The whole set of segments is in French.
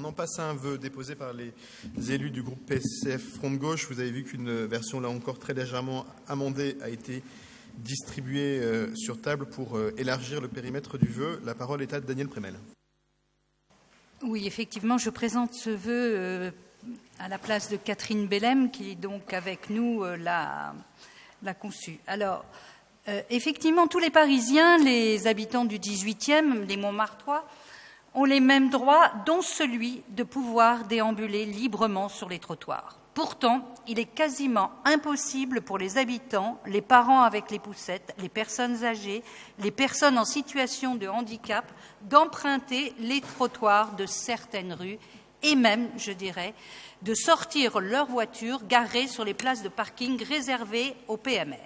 en passe à un vœu déposé par les élus du groupe PCF Front de Gauche. Vous avez vu qu'une version, là encore, très légèrement amendée a été distribuée sur table pour élargir le périmètre du vœu. La parole est à Daniel Prémel. Oui, effectivement, je présente ce vœu à la place de Catherine Bellem, qui, donc, avec nous, l'a conçu. Alors, effectivement, tous les Parisiens, les habitants du 18e, les Montmartrois, ont les mêmes droits, dont celui de pouvoir déambuler librement sur les trottoirs. Pourtant, il est quasiment impossible pour les habitants, les parents avec les poussettes, les personnes âgées, les personnes en situation de handicap, d'emprunter les trottoirs de certaines rues et même, je dirais, de sortir leur voiture garée sur les places de parking réservées aux PMR.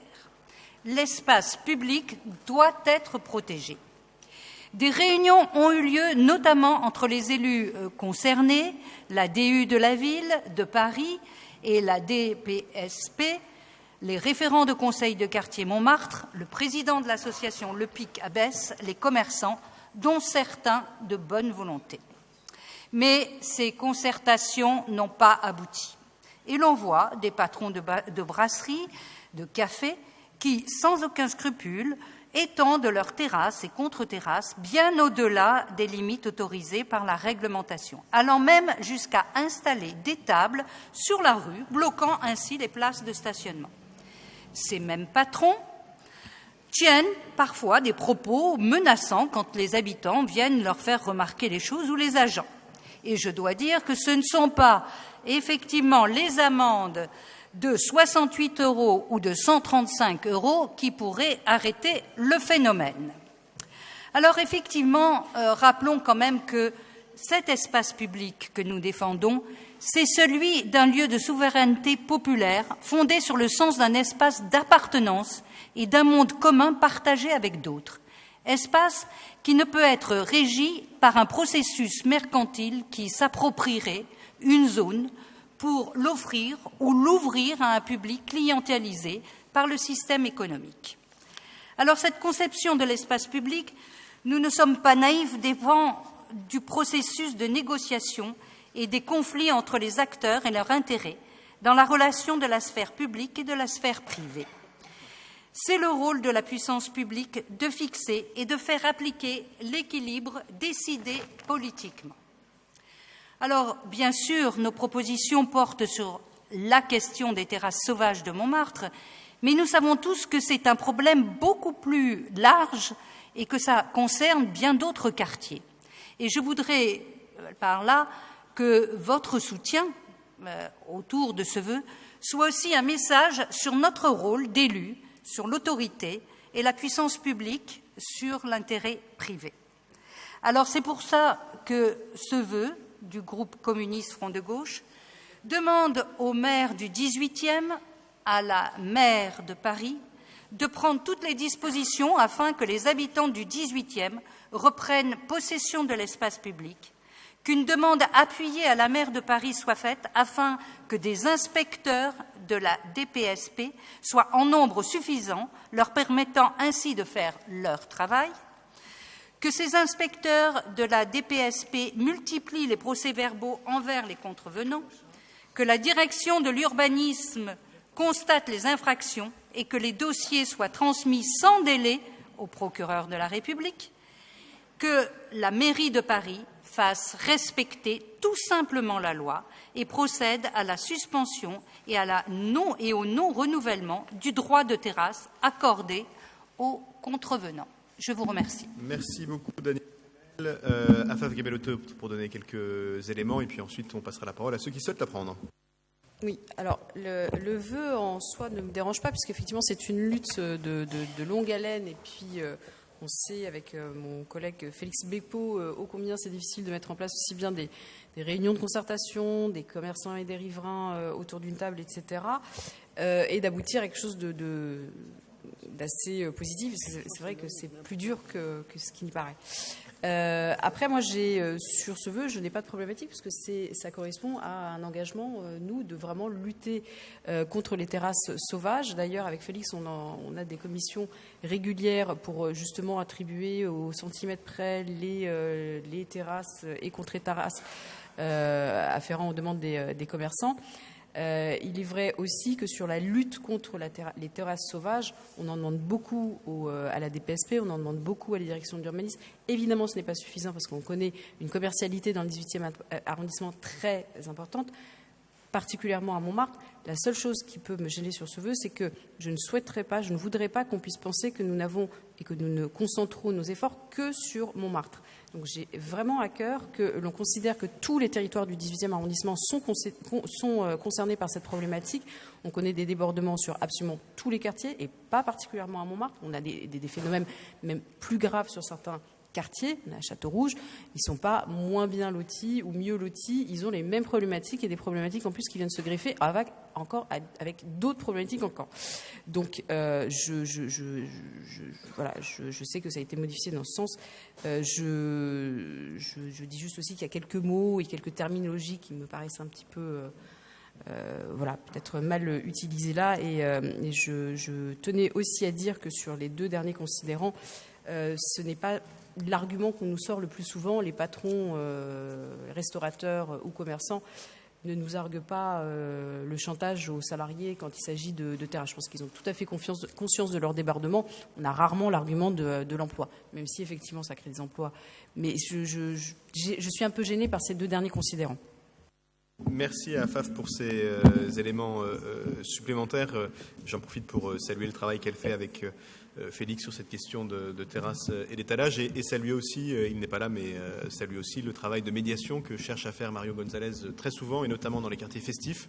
L'espace public doit être protégé. Des réunions ont eu lieu notamment entre les élus concernés, la DU de la ville de Paris et la DPSP, les référents de conseil de quartier Montmartre, le président de l'association Le Pic à Besse, les commerçants, dont certains de bonne volonté. Mais ces concertations n'ont pas abouti. Et l'on voit des patrons de brasseries, de cafés, qui, sans aucun scrupule, étendent leurs terrasses et contre-terrasses bien au-delà des limites autorisées par la réglementation, allant même jusqu'à installer des tables sur la rue, bloquant ainsi les places de stationnement. Ces mêmes patrons tiennent parfois des propos menaçants quand les habitants viennent leur faire remarquer les choses ou les agents. Et je dois dire que ce ne sont pas effectivement les amendes de 68 € ou de 135 € qui pourraient arrêter le phénomène. Alors effectivement, rappelons quand même que cet espace public que nous défendons, c'est celui d'un lieu de souveraineté populaire fondé sur le sens d'un espace d'appartenance et d'un monde commun partagé avec d'autres. Espace qui ne peut être régi par un processus mercantile qui s'approprierait une zone pour l'offrir ou l'ouvrir à un public clientélisé par le système économique. Alors cette conception de l'espace public, nous ne sommes pas naïfs, dépend du processus de négociation et des conflits entre les acteurs et leurs intérêts dans la relation de la sphère publique et de la sphère privée. C'est le rôle de la puissance publique de fixer et de faire appliquer l'équilibre décidé politiquement. Alors, bien sûr, nos propositions portent sur la question des terrasses sauvages de Montmartre, mais nous savons tous que c'est un problème beaucoup plus large et que ça concerne bien d'autres quartiers. Et je voudrais, par là, que votre soutien autour de ce vœu soit aussi un message sur notre rôle d'élus, sur l'autorité et la puissance publique sur l'intérêt privé. Alors, c'est pour ça que ce vœu du groupe communiste Front de Gauche demande au maire du 18e, à la maire de Paris, de prendre toutes les dispositions afin que les habitants du 18e reprennent possession de l'espace public, qu'une demande appuyée à la maire de Paris soit faite afin que des inspecteurs de la DPSP soient en nombre suffisant, leur permettant ainsi de faire leur travail, que ces inspecteurs de la DPSP multiplient les procès-verbaux envers les contrevenants, que la direction de l'urbanisme constate les infractions et que les dossiers soient transmis sans délai au procureur de la République, que la mairie de Paris fasse respecter tout simplement la loi et procède à la suspension et au non-renouvellement du droit de terrasse accordé aux contrevenants. Je vous remercie. Merci beaucoup, Daniel. Afaf Gebelotto pour donner quelques éléments et puis ensuite on passera la parole à ceux qui souhaitent la prendre. Oui, alors le vœu en soi ne me dérange pas puisqu'effectivement c'est une lutte de longue haleine et puis on sait avec mon collègue Félix Bepo ô combien c'est difficile de mettre en place aussi bien des réunions de concertation, des commerçants et des riverains autour d'une table, etc. Et d'aboutir à quelque chose d'assez positif. C'est vrai que c'est plus dur que ce qui n'y paraît. Après, moi, sur ce vœu, je n'ai pas de problématique parce que ça correspond à un engagement, nous, de vraiment lutter contre les terrasses sauvages. D'ailleurs, avec Félix, on a des commissions régulières pour justement attribuer au centimètre près les terrasses et contre-terrasses afférents aux demandes des commerçants. Il est vrai aussi que sur la lutte contre les terrasses sauvages, on en demande beaucoup à la DPSP, on en demande beaucoup à la direction de l'urbanisme. Évidemment, ce n'est pas suffisant parce qu'on connaît une commercialité dans le 18e arrondissement très importante, particulièrement à Montmartre. La seule chose qui peut me gêner sur ce vœu, c'est que je ne voudrais pas qu'on puisse penser que nous n'avons et que nous ne concentrons nos efforts que sur Montmartre. Donc j'ai vraiment à cœur que l'on considère que tous les territoires du 18e arrondissement sont concernés par cette problématique. On connaît des débordements sur absolument tous les quartiers et pas particulièrement à Montmartre. On a des phénomènes même plus graves sur certains quartiers. On a à Château-Rouge, ils ne sont pas moins bien lotis ou mieux lotis. Ils ont les mêmes problématiques et des problématiques en plus qui viennent se greffer avec d'autres problématiques encore. Donc je sais que ça a été modifié dans ce sens. Je dis juste aussi qu'il y a quelques mots et quelques terminologies qui me paraissent un petit peu peut-être mal utilisés là. Et je tenais aussi à dire que sur les 2 derniers considérants, ce n'est pas l'argument qu'on nous sort le plus souvent. Les patrons, restaurateurs ou commerçants ne nous arguent pas le chantage aux salariés quand il s'agit de terrain. Je pense qu'ils ont tout à fait conscience de leur débordement. On a rarement l'argument de l'emploi, même si effectivement ça crée des emplois. Mais je suis un peu gênée par ces 2 derniers considérants. Merci à Faf pour ces éléments supplémentaires. J'en profite pour saluer le travail qu'elle fait avec Félix sur cette question de terrasse et d'étalage et saluer aussi, il n'est pas là, mais saluer aussi le travail de médiation que cherche à faire Mario Gonzalez très souvent et notamment dans les quartiers festifs,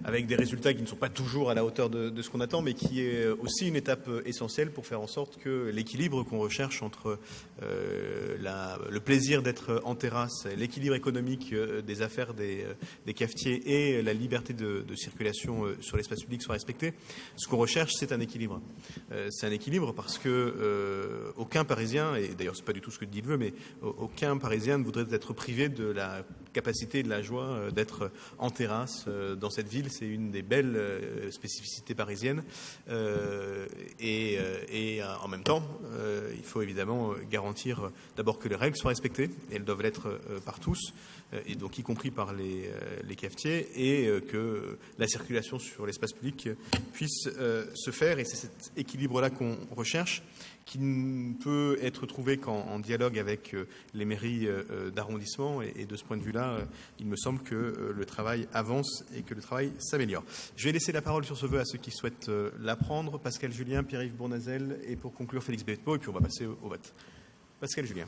avec des résultats qui ne sont pas toujours à la hauteur de ce qu'on attend, mais qui est aussi une étape essentielle pour faire en sorte que l'équilibre qu'on recherche entre le plaisir d'être en terrasse, l'équilibre économique des affaires des cafetiers et la liberté de circulation sur l'espace public soit respectée. Ce qu'on recherche, c'est un équilibre. C'est un équilibre parce que aucun Parisien, et d'ailleurs c'est pas du tout ce que dit le vœu, mais aucun Parisien ne voudrait être privé de la capacité et de la joie d'être en terrasse dans cette ville. C'est une des belles spécificités parisiennes. Et en même temps, il faut évidemment garantir d'abord que les règles soient respectées, et elles doivent l'être par tous, et donc y compris par les cafetiers, et que la circulation sur l'espace public puisse se faire. Et c'est cet équilibre-là qu'on recherche, qui ne peut être trouvé qu'en dialogue avec les mairies d'arrondissement. Et de ce point de vue-là, il me semble que le travail avance et que le travail s'améliore. Je vais laisser la parole sur ce vœu à ceux qui souhaitent l'apprendre. Pascal Julien, Pierre-Yves Bournazel, et pour conclure, Félix Bépo, et puis on va passer au vote. Pascal Julien.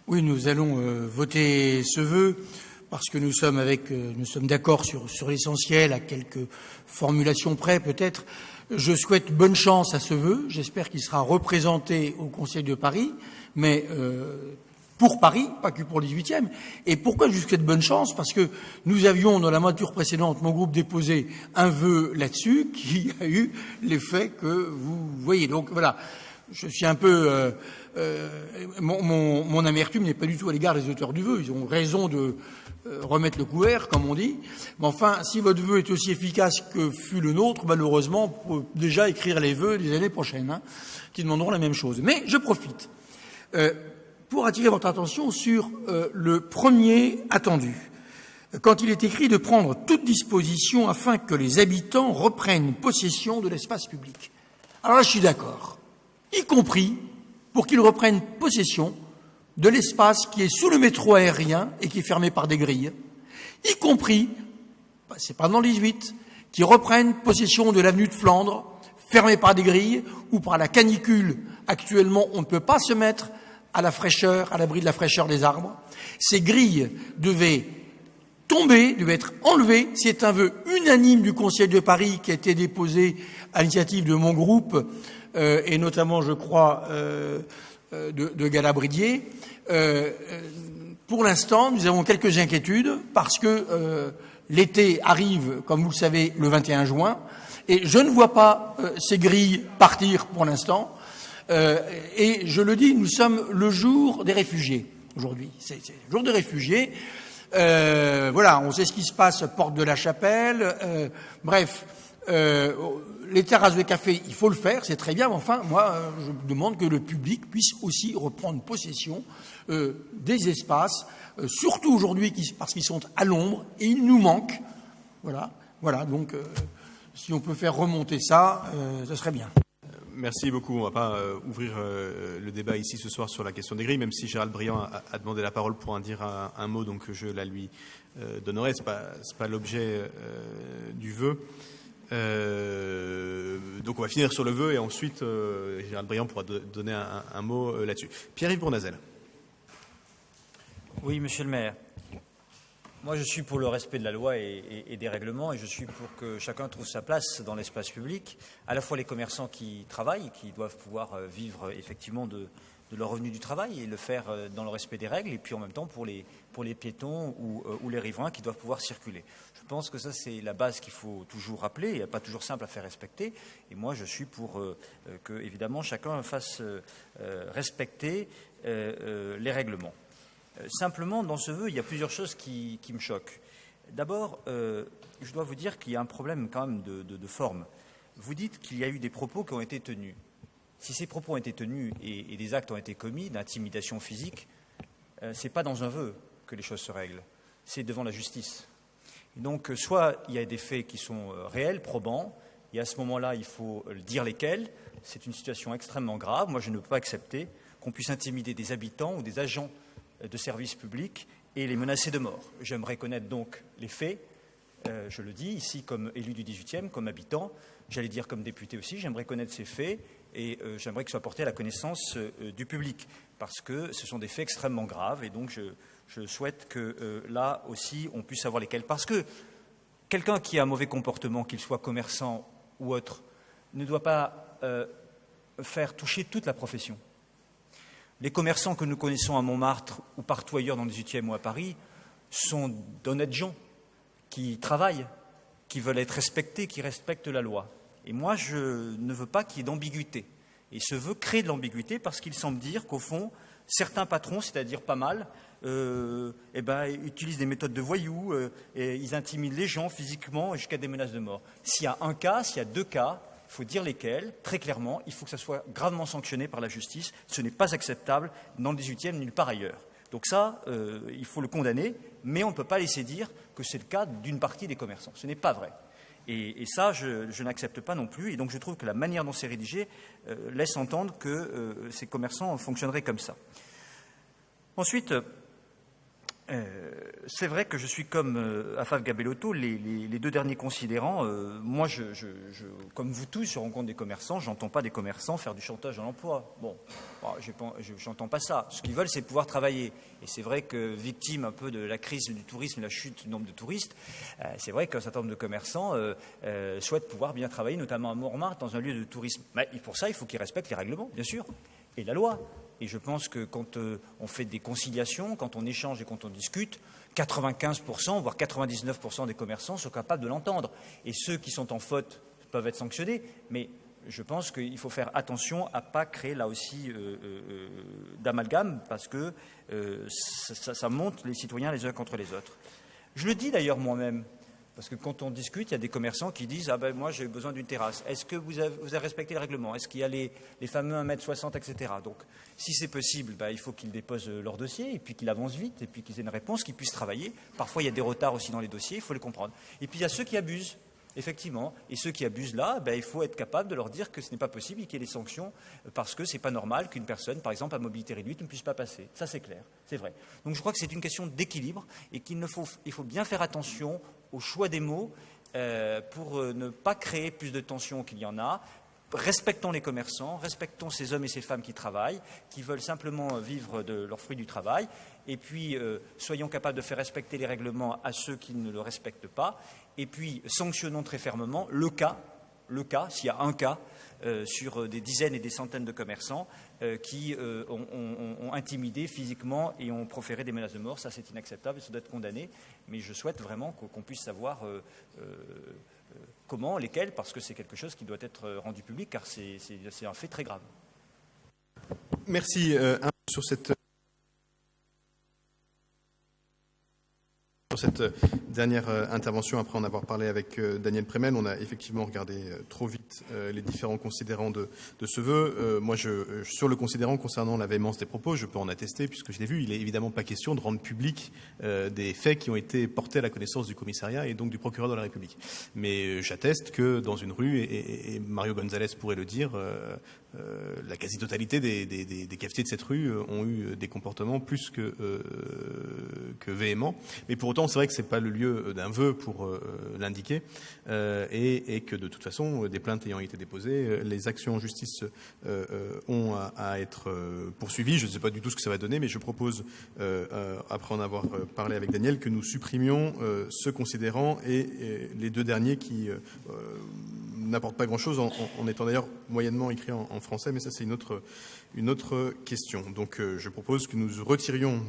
Oui, nous allons voter ce vœu parce que nous sommes d'accord sur l'essentiel, à quelques formulations près peut-être. Je souhaite bonne chance à ce vœu. J'espère qu'il sera représenté au Conseil de Paris, mais pour Paris, pas que pour le 18e. Et pourquoi je souhaite bonne chance? Parce que nous avions, dans la mandature précédente, mon groupe déposé un vœu là-dessus qui a eu l'effet que vous voyez. Donc voilà, je suis un peu... mon amertume n'est pas du tout à l'égard des auteurs du vœu. Ils ont raison de remettre le couvert, comme on dit. Mais enfin, si votre vœu est aussi efficace que fut le nôtre, malheureusement, on peut déjà écrire les vœux des années prochaines, qui demanderont la même chose. Mais je profite pour attirer votre attention sur le premier attendu, quand il est écrit de prendre toute disposition afin que les habitants reprennent possession de l'espace public. Alors là, je suis d'accord, y compris pour qu'ils reprennent possession de l'espace qui est sous le métro aérien et qui est fermé par des grilles, y compris, c'est pas dans le 18, qui reprennent possession de l'avenue de Flandre, fermée par des grilles, ou par la canicule. Actuellement, on ne peut pas se mettre à la fraîcheur, à l'abri de la fraîcheur des arbres. Ces grilles devaient tomber, devaient être enlevées. C'est un vœu unanime du Conseil de Paris qui a été déposé à l'initiative de mon groupe, et notamment, je crois, de Galabridier. Pour l'instant, nous avons quelques inquiétudes parce que l'été arrive, comme vous le savez, le 21 juin, et je ne vois pas ces grilles partir pour l'instant. Et je le dis, nous sommes le jour des réfugiés aujourd'hui. C'est le jour des réfugiés. Voilà, on sait ce qui se passe porte de la Chapelle. Bref, Les terrasses de café, il faut le faire, c'est très bien, mais enfin, moi, je demande que le public puisse aussi reprendre possession des espaces, surtout aujourd'hui, parce qu'ils sont à l'ombre et ils nous manquent. Voilà, donc si on peut faire remonter ça, ce serait bien. Merci beaucoup. On ne va pas ouvrir le débat ici ce soir sur la question des grilles, même si Gérald Briand a demandé la parole pour en dire un mot, donc je la lui donnerai. Ce n'est pas l'objet du vœu. Donc on va finir sur le vœu et ensuite Gérald Briand pourra donner un mot là-dessus. Pierre-Yves Bournazel. Oui, monsieur le maire. Moi, je suis pour le respect de la loi et des règlements, et je suis pour que chacun trouve sa place dans l'espace public, à la fois les commerçants qui travaillent, qui doivent pouvoir vivre effectivement de leur revenu du travail et le faire dans le respect des règles, et puis en même temps pour les piétons ou les riverains qui doivent pouvoir circuler. Je pense que ça, c'est la base qu'il faut toujours rappeler, et pas toujours simple à faire respecter, et moi, je suis pour que, évidemment, chacun fasse respecter les règlements. Simplement, dans ce vœu, il y a plusieurs choses qui me choquent. D'abord, je dois vous dire qu'il y a un problème quand même de forme. Vous dites qu'il y a eu des propos qui ont été tenus. Si ces propos ont été tenus et des actes ont été commis d'intimidation physique, ce n'est pas dans un vœu que les choses se règlent, c'est devant la justice. Et donc, soit il y a des faits qui sont réels, probants, et à ce moment-là, il faut dire lesquels. C'est une situation extrêmement grave. Moi, je ne peux pas accepter qu'on puisse intimider des habitants ou des agents de services publics et les menacer de mort. J'aimerais connaître donc les faits, je le dis ici comme élu du 18e, comme habitant, j'allais dire comme député aussi, j'aimerais connaître ces faits et j'aimerais que ce soit porté à la connaissance du public, parce que ce sont des faits extrêmement graves et donc je souhaite que là aussi on puisse savoir lesquels. Parce que quelqu'un qui a un mauvais comportement, qu'il soit commerçant ou autre, ne doit pas faire toucher toute la profession. Les commerçants que nous connaissons à Montmartre ou partout ailleurs dans le 18e ou à Paris sont d'honnêtes gens qui travaillent, qui veulent être respectés, qui respectent la loi. Et moi, je ne veux pas qu'il y ait d'ambiguïté. Et ce vœu crée de l'ambiguïté parce qu'il semble dire qu'au fond, certains patrons, c'est-à-dire pas mal, utilisent des méthodes de voyous, et ils intimident les gens physiquement jusqu'à des menaces de mort. S'il y a un cas, s'il y a deux cas, il faut dire lesquels, très clairement, il faut que ça soit gravement sanctionné par la justice. Ce n'est pas acceptable dans le 18e, nulle part ailleurs. Donc ça, il faut le condamner, mais on ne peut pas laisser dire que c'est le cas d'une partie des commerçants. Ce n'est pas vrai. Et ça, je n'accepte pas non plus. Et donc je trouve que la manière dont c'est rédigé laisse entendre que ces commerçants fonctionneraient comme ça. Ensuite, c'est vrai que je suis comme Afaf Gabellotto, les deux derniers considérants. Moi, comme vous tous, je rencontre des commerçants, j'entends pas des commerçants faire du chantage à l'emploi. Bon, j'entends pas ça. Ce qu'ils veulent, c'est pouvoir travailler. Et c'est vrai que, victime un peu de la crise du tourisme et la chute du nombre de touristes, c'est vrai qu'un certain nombre de commerçants souhaitent pouvoir bien travailler, notamment à Montmartre, dans un lieu de tourisme. Mais pour ça, il faut qu'ils respectent les règlements, bien sûr, et la loi. Et je pense que quand on fait des conciliations, quand on échange et quand on discute, 95%, voire 99% des commerçants sont capables de l'entendre. Et ceux qui sont en faute peuvent être sanctionnés, mais je pense qu'il faut faire attention à ne pas créer là aussi d'amalgame, parce que ça monte les citoyens les uns contre les autres. Je le dis d'ailleurs moi-même. Parce que quand on discute, il y a des commerçants qui disent « Ah ben moi j'ai besoin d'une terrasse. Est-ce que vous avez respecté le règlement? Est-ce qu'il y a les fameux 1,60 m, etc. » Donc si c'est possible, il faut qu'ils déposent leur dossier et puis qu'ils avancent vite et puis qu'ils aient une réponse, qu'ils puissent travailler. Parfois il y a des retards aussi dans les dossiers, il faut les comprendre. Et puis il y a ceux qui abusent, effectivement. Et ceux qui abusent là, il faut être capable de leur dire que ce n'est pas possible et qu'il y ait des sanctions parce que ce n'est pas normal qu'une personne, par exemple à mobilité réduite, ne puisse pas passer. Ça c'est clair, c'est vrai. Donc je crois que c'est une question d'équilibre et il faut bien faire attention au choix des mots pour ne pas créer plus de tensions qu'il y en a. Respectons les commerçants, respectons ces hommes et ces femmes qui travaillent, qui veulent simplement vivre de leurs fruits du travail, et puis soyons capables de faire respecter les règlements à ceux qui ne le respectent pas, et puis sanctionnons très fermement le cas, s'il y a un cas, sur des dizaines et des centaines de commerçants qui ont intimidé physiquement et ont proféré des menaces de mort. Ça, c'est inacceptable, ça doit être condamné. Mais je souhaite vraiment qu'on puisse savoir comment, lesquels, parce que c'est quelque chose qui doit être rendu public, car c'est un fait très grave. Merci. Sur cette Sur cette dernière intervention, après en avoir parlé avec Daniel Prémel, on a effectivement regardé trop vite les différents considérants de ce vœu. Moi, sur le considérant concernant la véhémence des propos, je peux en attester, puisque je l'ai vu, il n'est évidemment pas question de rendre public des faits qui ont été portés à la connaissance du commissariat et donc du procureur de la République. Mais j'atteste que dans une rue, et Mario Gonzalez pourrait le dire, la quasi-totalité des cafetiers de cette rue ont eu des comportements plus que véhéments. Mais pour autant, c'est vrai que ce n'est pas le lieu d'un vœu pour l'indiquer et que de toute façon, des plaintes ayant été déposées, les actions en justice ont à être poursuivies. Je ne sais pas du tout ce que ça va donner, mais je propose, après en avoir parlé avec Daniel, que nous supprimions ce considérant et les deux derniers qui n'apportent pas grand-chose, en étant d'ailleurs moyennement écrit en français, mais ça c'est une autre question. Donc je propose que nous retirions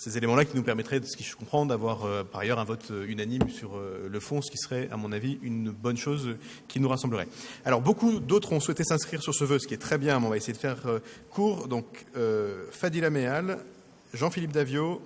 ces éléments-là qui nous permettraient, de ce que je comprends, d'avoir par ailleurs un vote unanime sur le fond, ce qui serait, à mon avis, une bonne chose qui nous rassemblerait. Alors, beaucoup d'autres ont souhaité s'inscrire sur ce vœu, ce qui est très bien, mais on va essayer de faire court. Donc, Fadila Mehal, Jean-Philippe Davio,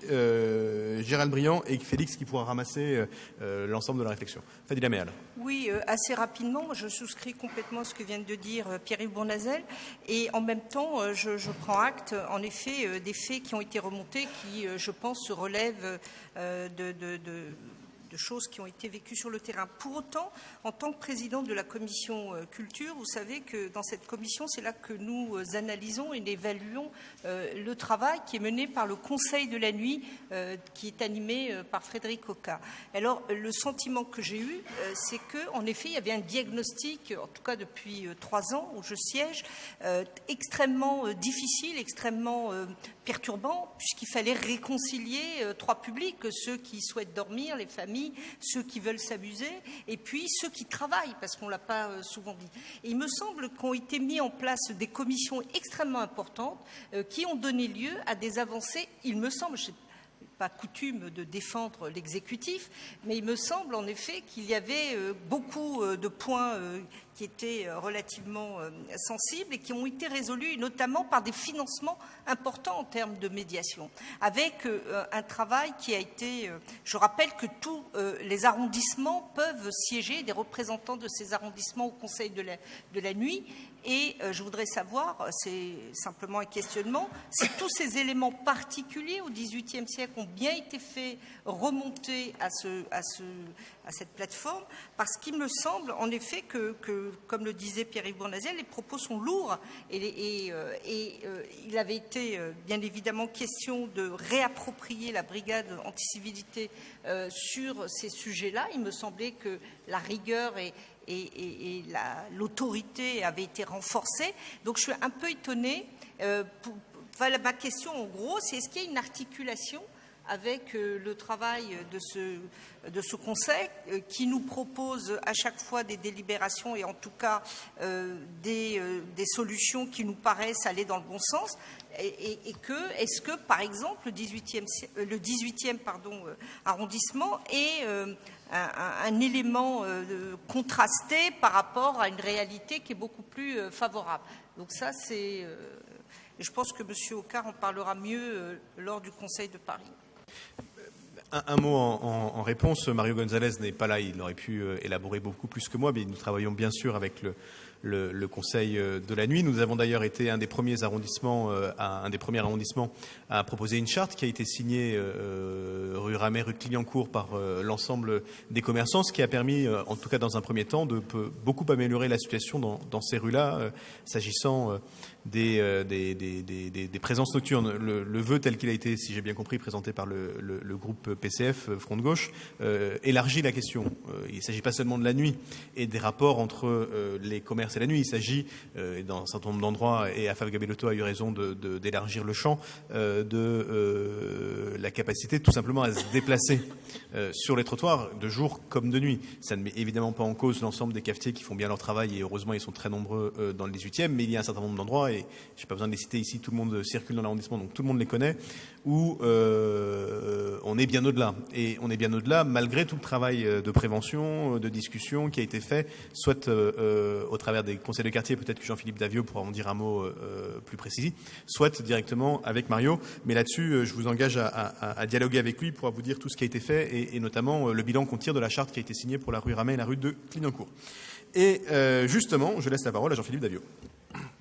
Gérald Briand et Félix qui pourra ramasser l'ensemble de la réflexion. Fadila Mehal. Oui, assez rapidement, je souscris complètement à ce que vient de dire Pierre-Yves Bournazel et en même temps, je prends acte en effet des faits qui ont été remontés qui, je pense, se relèvent de choses qui ont été vécues sur le terrain. Pour autant, en tant que présidente de la commission culture, vous savez que dans cette commission, c'est là que nous analysons et évaluons le travail qui est mené par le Conseil de la nuit, qui est animé par Frédéric Oka. Alors, le sentiment que j'ai eu, c'est qu'en effet, il y avait un diagnostic, en tout cas depuis 3 ans où je siège, extrêmement difficile, extrêmement perturbant, puisqu'il fallait réconcilier 3 publics, ceux qui souhaitent dormir, les familles, ceux qui veulent s'amuser, et puis ceux qui travaillent, parce qu'on ne l'a pas souvent dit. Et il me semble qu'ont été mis en place des commissions extrêmement importantes qui ont donné lieu à des avancées, il me semble, je n'ai pas coutume de défendre l'exécutif, mais il me semble en effet qu'il y avait beaucoup de points qui étaient relativement sensibles et qui ont été résolus notamment par des financements importants en termes de médiation, avec un travail qui a été... je rappelle que tous les arrondissements peuvent siéger, des représentants de ces arrondissements au Conseil de la nuit, et je voudrais savoir, c'est simplement un questionnement, si tous ces éléments particuliers au XVIIIe siècle ont bien été faits remonter à cette plateforme, parce qu'il me semble en effet que comme le disait Pierre-Yves Bournazel, les propos sont lourds et il avait été bien évidemment question de réapproprier la brigade anti-civilité sur ces sujets-là. Il me semblait que la rigueur et l'autorité avaient été renforcées. Donc je suis un peu étonnée. Voilà, ma question en gros, c'est est-ce qu'il y a une articulation avec le travail de ce Conseil qui nous propose à chaque fois des délibérations et en tout cas des solutions qui nous paraissent aller dans le bon sens est-ce que par exemple le 18e arrondissement est un élément contrasté par rapport à une réalité qui est beaucoup plus favorable. Donc ça c'est... je pense que M. Ocar en parlera mieux lors du Conseil de Paris. Un mot en réponse. Mario Gonzalez n'est pas là, il aurait pu élaborer beaucoup plus que moi, mais nous travaillons bien sûr avec le Conseil de la nuit. Nous avons d'ailleurs été un des premiers arrondissements à proposer une charte qui a été signée rue Ramet, rue de Clignancourt par l'ensemble des commerçants, ce qui a permis, en tout cas dans un premier temps, de beaucoup améliorer la situation dans ces rues-là, s'agissant des présences nocturnes. Le vœu tel qu'il a été, si j'ai bien compris, présenté par le groupe PCF, Front de Gauche, élargit la question. Il ne s'agit pas seulement de la nuit et des rapports entre les commerces et la nuit. Il s'agit, dans un certain nombre d'endroits, et Afaf Gabelotto a eu raison d'élargir le champ, de la capacité tout simplement à se déplacer sur les trottoirs de jour comme de nuit. Ça ne met évidemment pas en cause l'ensemble des cafetiers qui font bien leur travail et heureusement ils sont très nombreux dans le 18e, mais il y a un certain nombre d'endroits et je n'ai pas besoin de les citer ici, tout le monde circule dans l'arrondissement, donc tout le monde les connaît, où on est bien au-delà. Et on est bien au-delà malgré tout le travail de prévention, de discussion qui a été fait, soit au travers des conseils de quartier, peut-être que Jean-Philippe Davio pourra en dire un mot plus précis, soit directement avec Mario. Mais là-dessus, je vous engage à dialoguer avec lui pour vous dire tout ce qui a été fait et notamment le bilan qu'on tire de la charte qui a été signée pour la rue Ramet et la rue de Clignancourt. Et justement, je laisse la parole à Jean-Philippe Davio.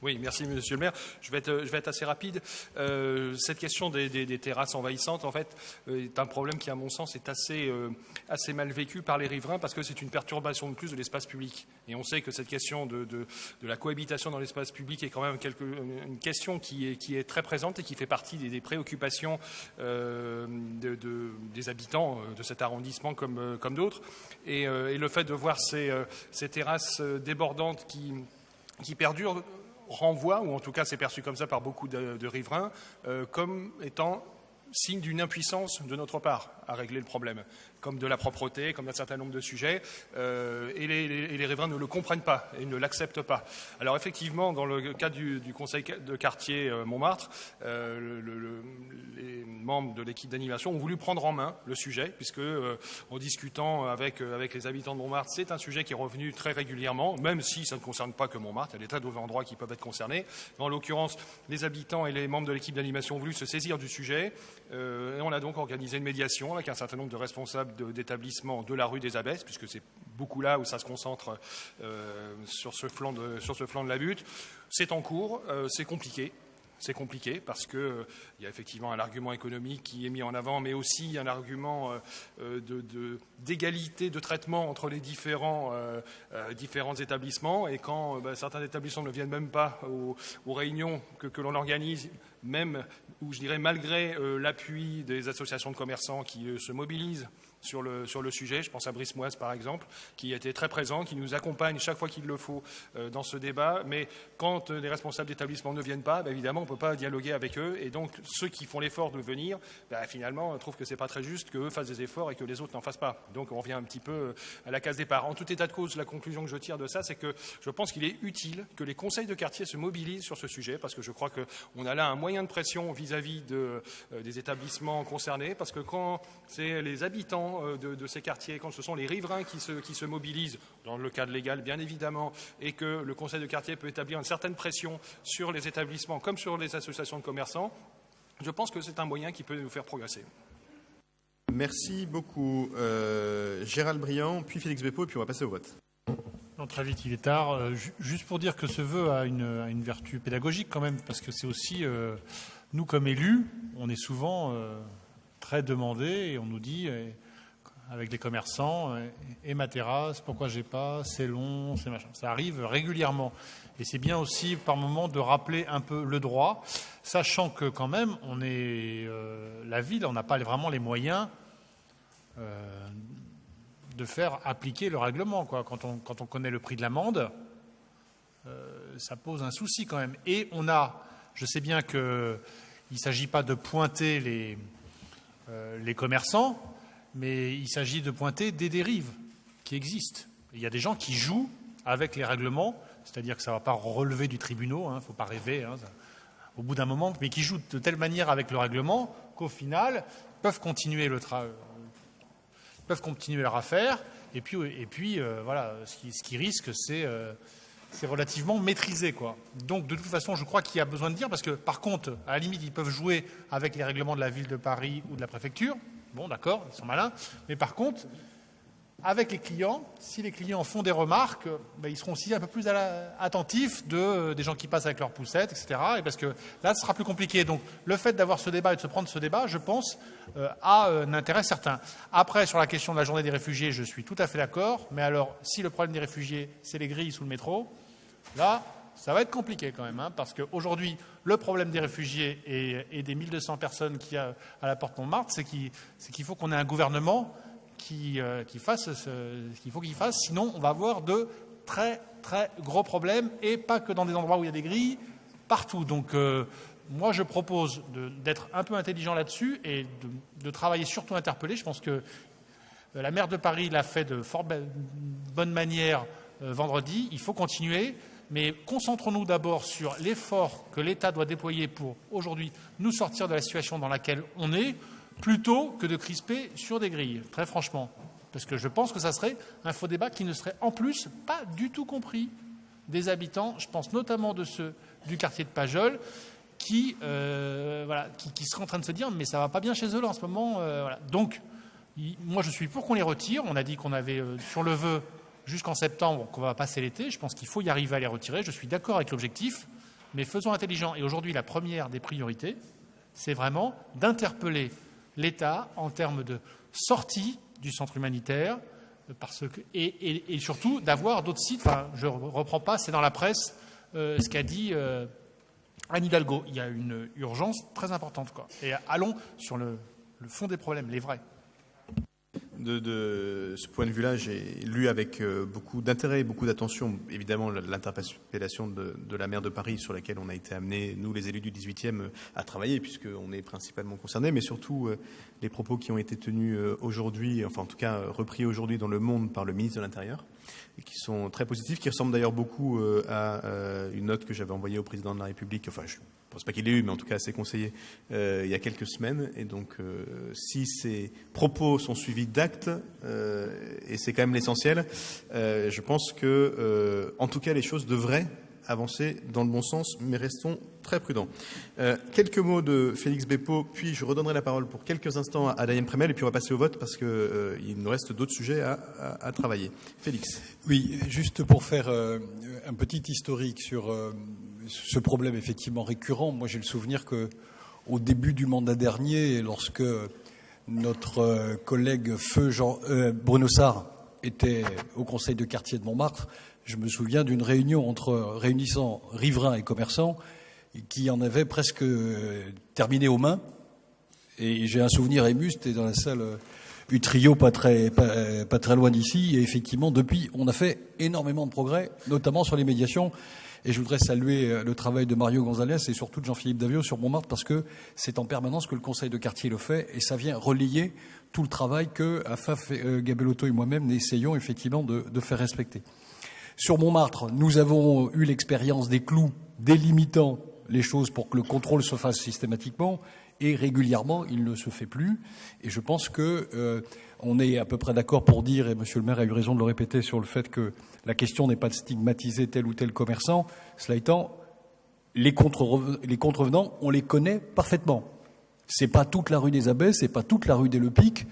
Oui, merci Monsieur le maire. Je vais être assez rapide. Cette question des terrasses envahissantes, en fait, est un problème qui, à mon sens, est assez mal vécu par les riverains parce que c'est une perturbation de plus de l'espace public. Et on sait que cette question de la cohabitation dans l'espace public est quand même une question qui est très présente et qui fait partie des préoccupations des habitants de cet arrondissement comme d'autres. Et le fait de voir ces terrasses débordantes qui perdurent renvoie, ou en tout cas c'est perçu comme ça par beaucoup de riverains, comme étant signe d'une impuissance de notre part à régler le problème, comme de la propreté, comme d'un certain nombre de sujets, et les riverains ne le comprennent pas et ne l'acceptent pas. Alors effectivement, dans le cadre du conseil de quartier Montmartre, les membres de l'équipe d'animation ont voulu prendre en main le sujet, puisque en discutant avec les habitants de Montmartre, c'est un sujet qui est revenu très régulièrement, même si ça ne concerne pas que Montmartre, il y a des tas d'autres endroits qui peuvent être concernés. En l'occurrence, les habitants et les membres de l'équipe d'animation ont voulu se saisir du sujet, et on a donc organisé une médiation avec un certain nombre de responsables d'établissements de la rue des Abbesses, puisque c'est beaucoup là où ça se concentre sur ce flanc de la butte. C'est en cours, c'est compliqué. C'est compliqué parce qu'il y a effectivement un argument économique qui est mis en avant, mais aussi un argument d'égalité de traitement entre les différents établissements. Et quand certains établissements ne viennent même pas aux réunions que l'on organise, même, ou je dirais malgré l'appui des associations de commerçants qui se mobilisent sur le sujet, je pense à Brice-Moise par exemple, qui a été très présent, qui nous accompagne chaque fois qu'il le faut dans ce débat, mais quand les responsables d'établissements ne viennent pas, évidemment on ne peut pas dialoguer avec eux, et donc ceux qui font l'effort de venir, finalement trouvent que c'est pas très juste qu'eux fassent des efforts et que les autres n'en fassent pas. Donc on revient un petit peu à la case départ. En tout état de cause, la conclusion que je tire de ça, c'est que je pense qu'il est utile que les conseils de quartier se mobilisent sur ce sujet, parce que je crois qu'on a là un moyen de pression vis-à-vis des établissements concernés, parce que quand c'est les habitants de ces quartiers, quand ce sont les riverains qui se mobilisent, dans le cadre légal bien évidemment, et que le conseil de quartier peut établir une certaine pression sur les établissements comme sur les associations de commerçants, je pense que c'est un moyen qui peut nous faire progresser. Merci beaucoup. Gérald Briand, puis Félix Beppo, et puis on va passer au vote. Non, très vite, il est tard. Juste pour dire que ce vœu a une vertu pédagogique quand même, parce que c'est aussi, nous comme élus, on est souvent très demandés et on nous dit... avec les commerçants, et ma terrasse, pourquoi j'ai pas, c'est long, c'est machin. Ça arrive régulièrement. Et c'est bien aussi, par moment, de rappeler un peu le droit, sachant que quand même, on est la ville, on n'a pas vraiment les moyens de faire appliquer le règlement, quoi. Quand on connaît le prix de l'amende, ça pose un souci quand même. Et je sais bien qu'il ne s'agit pas de pointer les commerçants, mais il s'agit de pointer des dérives qui existent. Il y a des gens qui jouent avec les règlements, c'est-à-dire que ça ne va pas relever du tribunal, il ne faut pas rêver, au bout d'un moment, mais qui jouent de telle manière avec le règlement qu'au final, peuvent continuer leur affaire, et puis voilà, ce qui risque, c'est relativement maîtrisé, quoi. Donc, de toute façon, je crois qu'il y a besoin de dire, parce que, par contre, à la limite, ils peuvent jouer avec les règlements de la ville de Paris ou de la préfecture. Bon, d'accord, ils sont malins. Mais par contre, avec les clients, si les clients font des remarques, ils seront aussi un peu plus attentifs des gens qui passent avec leurs poussettes, etc. Et parce que là, ce sera plus compliqué. Donc, le fait d'avoir ce débat et de se prendre ce débat, je pense, a un intérêt certain. Après, sur la question de la journée des réfugiés, je suis tout à fait d'accord. Mais alors, si le problème des réfugiés, c'est les grilles sous le métro, là... ça va être compliqué quand même, parce qu'aujourd'hui, le problème des réfugiés et des 1200 personnes qu'il y a à la porte Montmartre, c'est qu'il faut qu'on ait un gouvernement qui fasse ce qu'il faut qu'il fasse, sinon on va avoir de très très gros problèmes, et pas que dans des endroits où il y a des grilles, partout. Donc moi je propose d'être un peu intelligent là-dessus et de travailler surtout interpellé. Je pense que la maire de Paris l'a fait de fort bonne manière vendredi. Il faut continuer. mais concentrons-nous d'abord sur l'effort que l'État doit déployer pour aujourd'hui nous sortir de la situation dans laquelle on est, plutôt que de crisper sur des grilles, très franchement. Parce que je pense que ça serait un faux débat qui ne serait en plus pas du tout compris des habitants, je pense notamment de ceux du quartier de Pajol, qui seraient en train de se dire mais ça va pas bien chez eux là en ce moment. Voilà. Donc, moi je suis pour qu'on les retire. On a dit qu'on avait sur le vœu jusqu'en septembre qu'on va passer l'été. Je pense qu'il faut y arriver à les retirer. Je suis d'accord avec l'objectif, mais faisons intelligent. Et aujourd'hui, la première des priorités, c'est vraiment d'interpeller l'État en termes de sortie du centre humanitaire, et surtout d'avoir d'autres sites. Enfin, je ne reprends pas, c'est dans la presse ce qu'a dit Anne Hidalgo. Il y a une urgence très importante, quoi. Et allons sur le fond des problèmes, les vrais. De ce point de vue-là, j'ai lu avec beaucoup d'intérêt et beaucoup d'attention, évidemment, l'interpellation de la maire de Paris sur laquelle on a été amenés, nous les élus du 18e, à travailler, puisqu'on est principalement concernés, mais surtout les propos qui ont été tenus aujourd'hui, enfin en tout cas repris aujourd'hui dans Le Monde par le ministre de l'Intérieur, et qui sont très positifs, qui ressemblent d'ailleurs beaucoup à une note que j'avais envoyée au président de la République, enfin je ne pense pas qu'il l'ait eu, mais en tout cas à ses conseillers il y a quelques semaines. Et donc, si ces propos sont suivis d'actes, et c'est quand même l'essentiel, je pense que, en tout cas, les choses devraient avancer dans le bon sens, mais restons très prudents. Quelques mots de Félix Beppo, puis je redonnerai la parole pour quelques instants à Daniel Prémel, et puis on va passer au vote parce qu'il nous reste d'autres sujets à travailler. Félix. Oui, juste pour faire un petit historique sur ce problème effectivement récurrent. Moi, j'ai le souvenir que au début du mandat dernier, lorsque notre collègue Bruno Sarr était au conseil de quartier de Montmartre, je me souviens d'une réunion réunissant riverains et commerçants qui en avait presque terminé aux mains. Et j'ai un souvenir ému, c'était dans la salle Utrio, pas très loin d'ici. Et effectivement, depuis, on a fait énormément de progrès, notamment sur les médiations. Et je voudrais saluer le travail de Mario Gonzalez et surtout de Jean-Philippe Davio sur Montmartre, parce que c'est en permanence que le conseil de quartier le fait, et ça vient relayer tout le travail que Afaf Gabellotto et moi-même essayons effectivement de faire respecter. Sur Montmartre, nous avons eu l'expérience des clous délimitant les choses pour que le contrôle se fasse systématiquement, et régulièrement, il ne se fait plus. Et je pense que on est à peu près d'accord pour dire, et Monsieur le maire a eu raison de le répéter, sur le fait que la question n'est pas de stigmatiser tel ou tel commerçant. Cela étant, les contrevenants, on les connaît parfaitement. C'est pas toute la rue des Abbesses, c'est pas toute la rue des Lepic.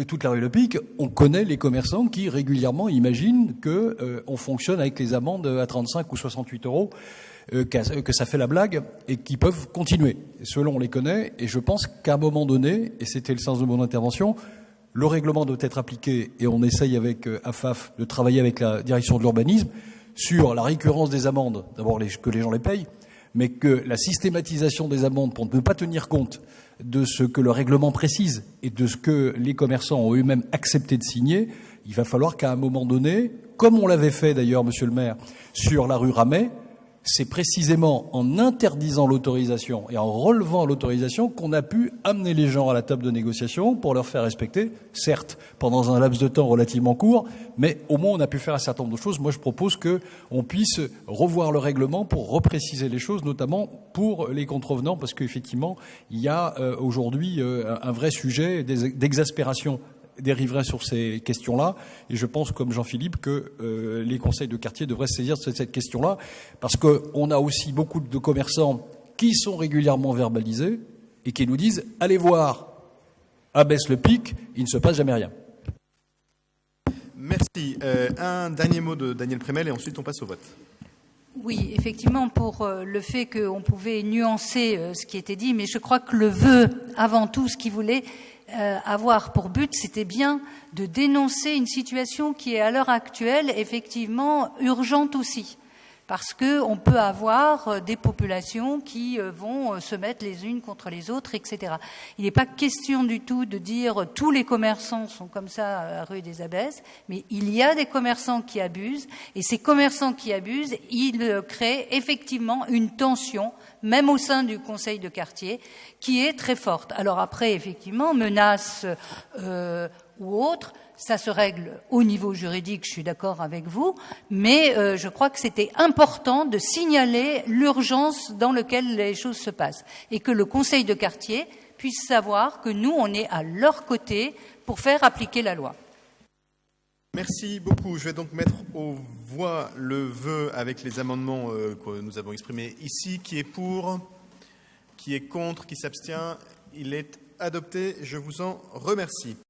Toute la rue Lepic, on connaît les commerçants qui régulièrement imaginent que on fonctionne avec les amendes à 35 ou 68 euros, que ça fait la blague et qui peuvent continuer. Ceux-là, on les connaît, et je pense qu'à un moment donné, et c'était le sens de mon intervention, le règlement doit être appliqué, et on essaye avec AFAF de travailler avec la direction de l'urbanisme sur la récurrence des amendes, d'abord que les gens les payent, mais que la systématisation des amendes pour ne pas tenir compte de ce que le règlement précise et de ce que les commerçants ont eux-mêmes accepté de signer, il va falloir qu'à un moment donné, comme on l'avait fait d'ailleurs, Monsieur le maire, sur la rue Ramet, c'est précisément en interdisant l'autorisation et en relevant l'autorisation qu'on a pu amener les gens à la table de négociation pour leur faire respecter, certes, pendant un laps de temps relativement court, mais au moins on a pu faire un certain nombre de choses. Moi, je propose qu'on puisse revoir le règlement pour repréciser les choses, notamment pour les contrevenants, parce qu'effectivement, il y a aujourd'hui un vrai sujet d'exaspération des riverains sur ces questions-là. Et je pense, comme Jean-Philippe, que les conseils de quartier devraient se saisir de cette question-là, parce qu'on a aussi beaucoup de commerçants qui sont régulièrement verbalisés et qui nous disent « Allez voir, abaisse le pic, il ne se passe jamais rien ». Merci. Un dernier mot de Daniel Prémel et ensuite on passe au vote. Oui, effectivement, pour le fait qu'on pouvait nuancer ce qui était dit, mais je crois que le vœu, avant tout, ce qu'il voulait avoir pour but, c'était bien de dénoncer une situation qui est à l'heure actuelle effectivement urgente aussi. Parce qu'on peut avoir des populations qui vont se mettre les unes contre les autres, etc. Il n'est pas question du tout de dire tous les commerçants sont comme ça à rue des Abbesses, mais il y a des commerçants qui abusent, et ces commerçants qui abusent, ils créent effectivement une tension, même au sein du conseil de quartier, qui est très forte. Alors après, effectivement, menaces ou autres, ça se règle au niveau juridique, je suis d'accord avec vous, mais je crois que c'était important de signaler l'urgence dans laquelle les choses se passent et que le conseil de quartier puisse savoir que nous, on est à leur côté pour faire appliquer la loi. Merci beaucoup. Je vais donc mettre aux voix le vœu avec les amendements que nous avons exprimés ici. Qui est pour? Qui est contre? Qui s'abstient? Il est adopté. Je vous en remercie.